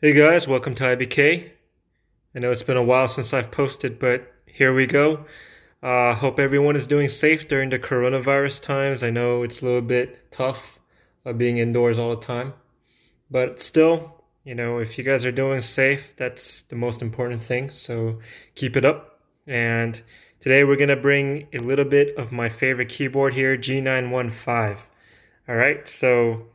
Hey guys, welcome to IBK. I know it's been a while since I've posted, but here we go. Hope everyone is doing safe during the coronavirus times. I know it's a little bit tough being indoors all the time, but still, if you guys are doing safe, that's the most important thing. So keep it up. And today we're gonna bring a little bit of my favorite keyboard here, G915. All right, so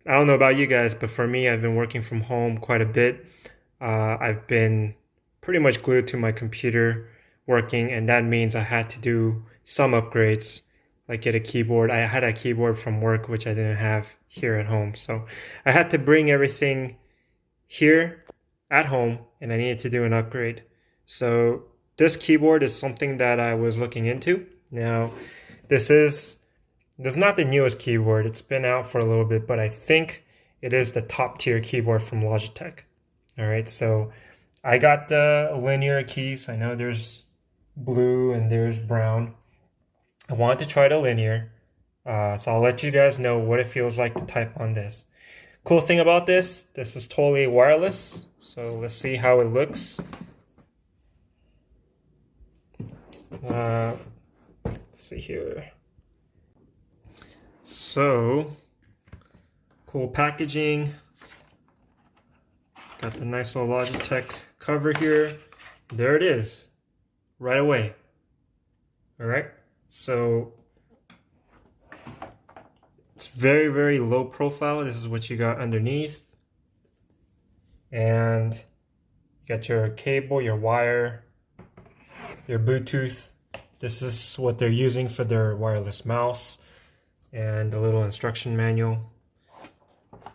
I don't know about you guys, but for me, I've been working from home quite a bit. I've been pretty much glued to my computer working, and that means I had to do some upgrades, like get a keyboard. I had a keyboard from work, which I didn't have here at home. So I had to bring everything here at home, and I needed to do an upgrade. So this keyboard is something that I was looking into. Now, this is not the newest keyboard. It's been out for a little bit, but I think it is the top tier keyboard from Logitech. All right, so I got the linear keys. I know there's blue and there's brown. I wanted to try the linear, so I'll let you guys know what it feels like to type on this. Cool thing about this is totally wireless. So let's see how it looks. Let's see here. So, cool packaging. Got the nice little Logitech cover here. There it is, right away. All right, so it's very, very low profile. This is what you got underneath. And you got your cable, your wire, your Bluetooth. This is what they're using for their wireless mouse. And a little instruction manual.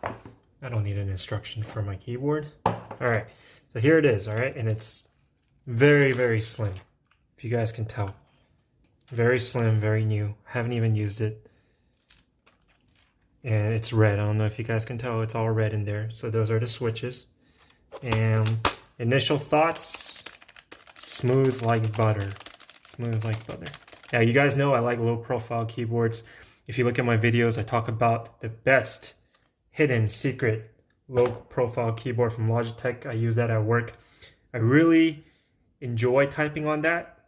I don't need an instruction for my keyboard. All right, so here it is, all right? And it's very, very slim, if you guys can tell. Very slim, very new. Haven't even used it. And it's red. I don't know if you guys can tell, it's all red in there. So those are the switches. And initial thoughts, smooth like butter. Smooth like butter. Now, you guys know I like low profile keyboards. If you look at my videos, I talk about the best hidden secret low profile keyboard from Logitech. I use that at work. I really enjoy typing on that,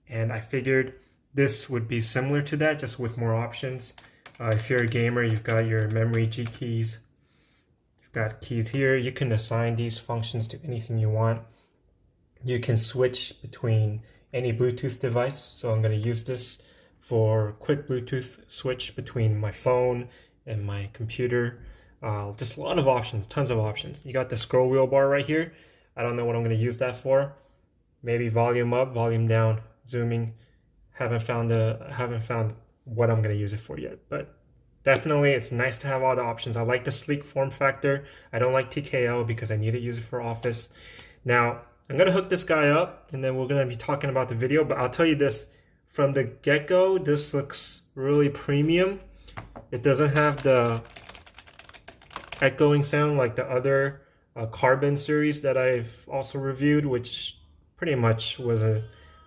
and I figured this would be similar to that, just with more options. If you're a gamer, you've got your memory G keys. You've got keys here. You can assign these functions to anything you want. You can switch between any Bluetooth device. So I'm going to use this for quick Bluetooth switch between my phone and my computer. Just a lot of options, tons of options. You got the scroll wheel bar right here. I don't know what I'm going to use that for. Maybe volume up, volume down, zooming. Haven't found what I'm going to use it for yet, but definitely it's nice to have all the options. I like the sleek form factor. I don't like TKL because I need to use it for office. Now, I'm going to hook this guy up, and then we're going to be talking about the video, but I'll tell you this. From the get-go, this looks really premium. It doesn't have the echoing sound like the other Carbon series that I've also reviewed, which pretty much was a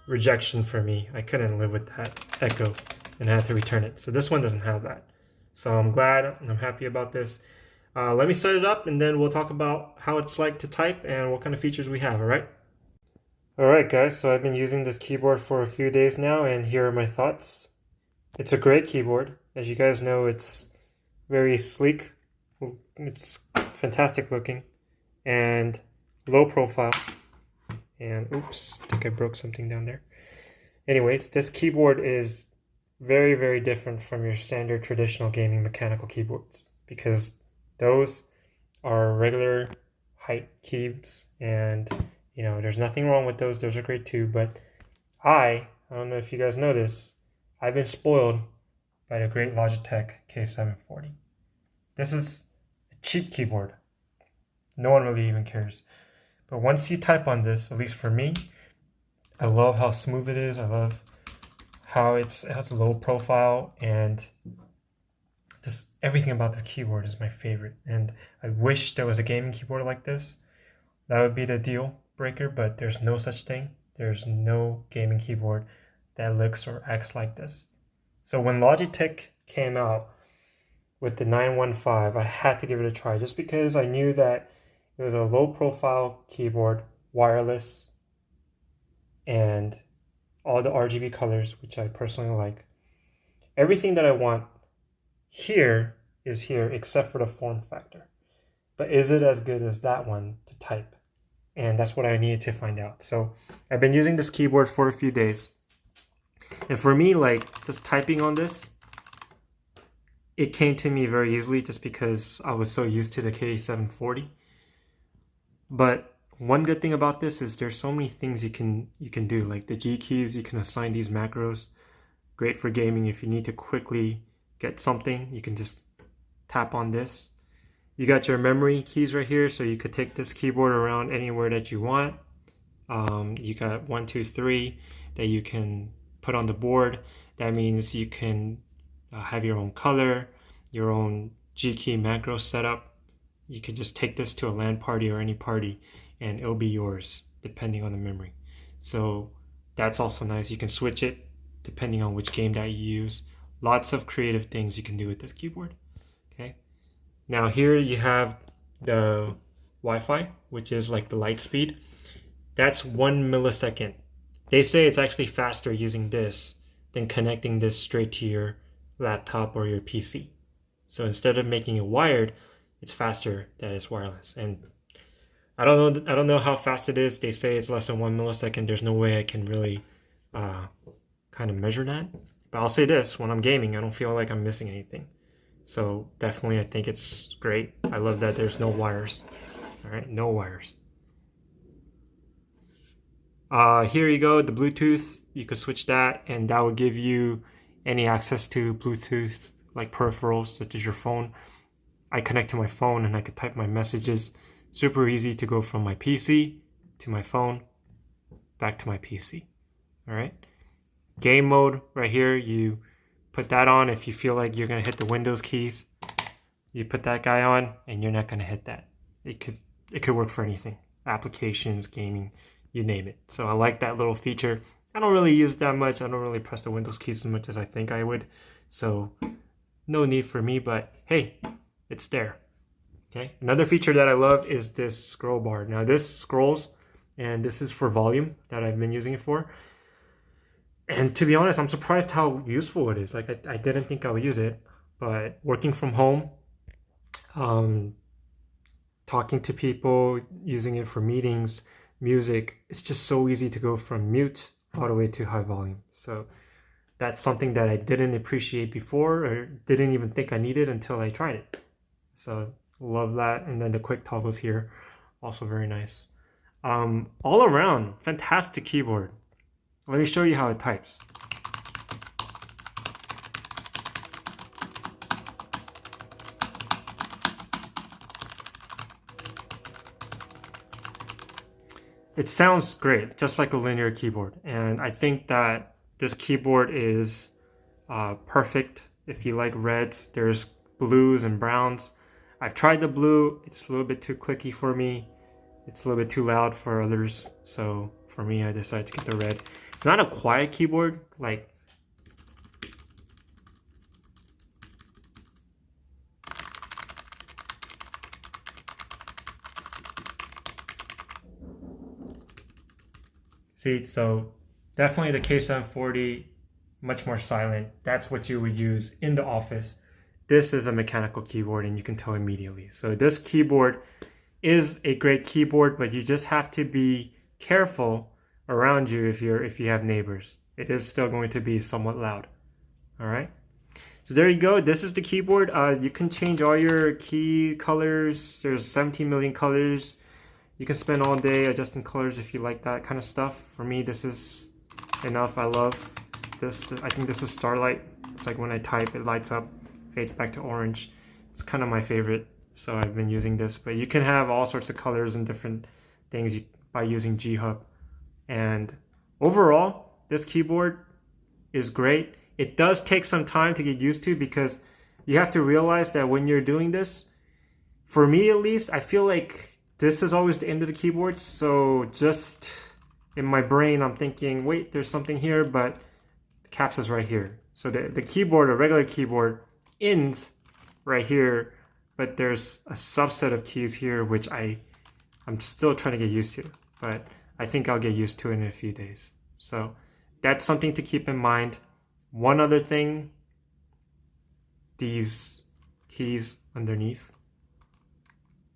rejection for me. I couldn't live with that echo and I had to return it. So this one doesn't have that. So I'm glad, I'm happy about this. Let me set it up and then we'll talk about how it's like to type and what kind of features we have, all right? Alright guys, so I've been using this keyboard for a few days now, and here are my thoughts. It's a great keyboard. As you guys know, it's very sleek. It's fantastic looking and low profile. And oops, I think I broke something down there. Anyways, this keyboard is very, very different from your standard traditional gaming mechanical keyboards, because those are regular height keys, and there's nothing wrong with those. Those are great too, but I don't know if you guys know this, I've been spoiled by the great Logitech K740. This is a cheap keyboard. No one really even cares. But once you type on this, at least for me, I love how smooth it is. I love how it has a low profile, and just everything about this keyboard is my favorite. And I wish there was a gaming keyboard like this. That would be the deal breaker, but there's no such thing. There's no gaming keyboard that looks or acts like this. So when Logitech came out with the 915, I had to give it a try, just because I knew that It was a low profile keyboard, wireless, and all the RGB colors, which I personally like. Everything that I want here is here except for the form factor. But is it as good as that one to type? And that's what I needed to find out. So I've been using this keyboard for a few days. And for me, like just typing on this, it came to me very easily just because I was so used to the K740. But one good thing about this is there's so many things you can do. Like the G keys, you can assign these macros. Great for gaming. If you need to quickly get something, you can just tap on this. You got your memory keys right here, so you could take this keyboard around anywhere that you want. You got 1, 2, 3 that you can put on the board. That means you can have your own color, your own G key macro setup. You could just take this to a LAN party or any party and it'll be yours depending on the memory. So that's also nice. You can switch it depending on which game that you use. Lots of creative things you can do with this keyboard. Okay. Now here you have the Wi-Fi, which is like the light speed. That's 1 millisecond. They say it's actually faster using this than connecting this straight to your laptop or your PC. So instead of making it wired, it's faster that it's wireless. And I don't know how fast it is. They say it's less than 1 millisecond. There's no way I can really kind of measure that. But I'll say this, when I'm gaming, I don't feel like I'm missing anything. So definitely I think it's great. I love that there's no wires. All right, no wires. Here you go, the Bluetooth. You could switch that and that will give you any access to Bluetooth like peripherals such as your phone. I connect to my phone and I could type my messages. Super easy to go from my PC to my phone back to my PC. All right. Game mode right here. You put that on if you feel like you're gonna hit the Windows keys. You put that guy on and you're not gonna hit that. It could work for anything. Applications, gaming, you name it. So I like that little feature. I don't really use it that much. I don't really press the Windows keys as much as I think I would. So no need for me, but hey, it's there. Okay. Another feature that I love is this scroll bar. Now this scrolls and this is for volume that I've been using it for. And to be honest, I'm surprised how useful it is. Like I didn't think I would use it, but working from home, talking to people, using it for meetings, music, it's just so easy to go from mute all the way to high volume. So that's something that I didn't appreciate before or didn't even think I needed until I tried it. So love that. And then the quick toggles here, also very nice. All around, fantastic keyboard. Let me show you how it types. It sounds great, just like a linear keyboard. And I think that this keyboard is perfect if you like reds. There's blues and browns. I've tried the blue. It's a little bit too clicky for me. It's a little bit too loud for others. So for me, I decided to get the red. It's not a quiet keyboard. Like, see, so definitely the K740, much more silent. That's what you would use in the office. This is a mechanical keyboard and you can tell immediately. So this keyboard is a great keyboard, but you just have to be careful around you if you have neighbors. It is still going to be somewhat loud. All right. So there you go. This is the keyboard. You can change all your key colors. There's 17 million colors. You can spend all day adjusting colors if you like that kind of stuff. For me, this is enough. I love this. I think this is Starlight. It's like when I type, it lights up, fades back to orange. It's kind of my favorite. So I've been using this. But you can have all sorts of colors and different things by using G-Hub. And overall, this keyboard is great. It does take some time to get used to because you have to realize that when you're doing this, for me at least, I feel like this is always the end of the keyboard. So just in my brain, I'm thinking, wait, there's something here, but the caps is right here. So the keyboard, a regular keyboard, ends right here, but there's a subset of keys here which I I'm still trying to get used to, but I think I'll get used to it in a few days. So that's something to keep in mind. One other thing, these keys underneath,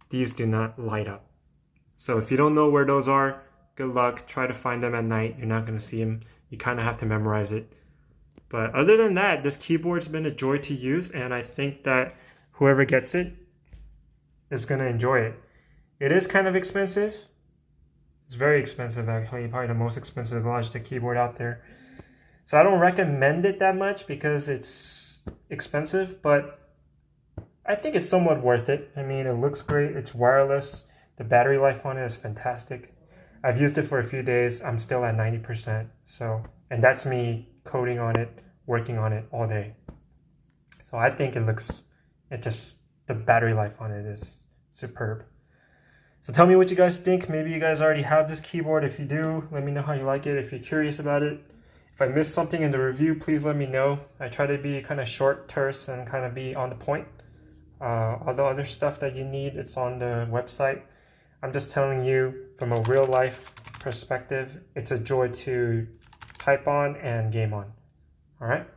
these do not light up. So if you don't know where those are, good luck. Try to find them at night. You're not going to see them. You kind of have to memorize it. But other than that, this keyboard's been a joy to use, and I think that whoever gets it is going to enjoy it. It is kind of expensive. It's very expensive, actually. Probably the most expensive Logitech keyboard out there. So I don't recommend it that much because it's expensive, but I think it's somewhat worth it. I mean, it looks great. It's wireless. The battery life on it is fantastic. I've used it for a few days. I'm still at 90%. So, and that's me coding on it, working on it all day. So I think the battery life on it is superb. So tell me what you guys think. Maybe you guys already have this keyboard. If you do, let me know how you like it. If you're curious about it. If I missed something in the review, please let me know. I try to be kind of short, terse, and kind of be on the point. All the other stuff that you need, it's on the website. I'm just telling you from a real life perspective, it's a joy to type on and game on. All right.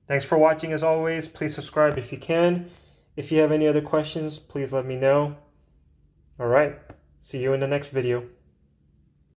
Thanks for watching as always. Please subscribe if you can. If you have any other questions, please let me know. All right. See you in the next video.